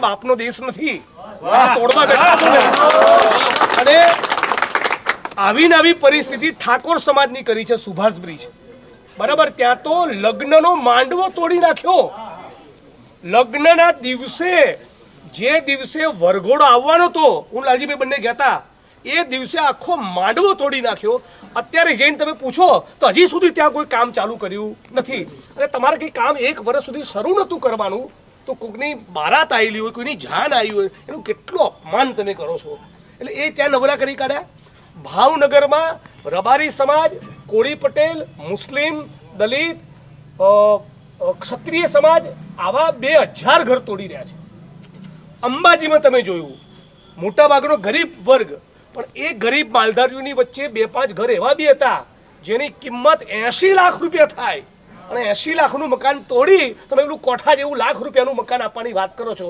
તમારા બાપનો દેશ નથી, તોડવા બેઠા છો ને. અને આવી ને આવી પરિસ્થિતિ ઠાકોર સમાજની કરી છે સુભાષ બ્રિજ, બરાબર. ત્યાં તો લગ્નનો માંડવો તોડી નાખ્યો. લગ્નના દિવસે, જે દિવસે વરઘોડો આવવાનો હતો, હું લાલજીભાઈ બંને ગયા હતા, એ દિવસે આખો માંડવો તોડી નાખ્યો. અત્યારે જઈને તમે પૂછો તો હજી સુધી ત્યાં કોઈ કામ ચાલુ કર્યું નથી. અને તમારે કંઈ કામ 1 વર્ષ સુધી શરૂ નહોતું કરવાનું, તો કોઈકની બારાત આવેલી હોય, કોઈની જાન આવી હોય, એનું કેટલું અપમાન તમે કરો છો. એટલે એ ત્યાં નવરા કરી કાઢ્યા. ભાવનગરમાં રબારી સમાજ, કોળી પટેલ, મુસ્લિમ, દલિત, ક્ષત્રિય સમાજ, આવા 2000 ઘર તોડી રહ્યા છે. અંબાજીમાં તમે જોયું મોટાભાગનો ગરીબ વર્ગ, પણ એ ગરીબ માલધારીઓની વચ્ચે 2-5 ઘર એવા બી હતા જેની કિંમત 80 લાખ રૂપિયા થાય, અને 80 લાખનું મકાન તોડી તમે પેલું કોઠા જેવું લાખ રૂપિયાનું મકાન આપવાની વાત કરો છો.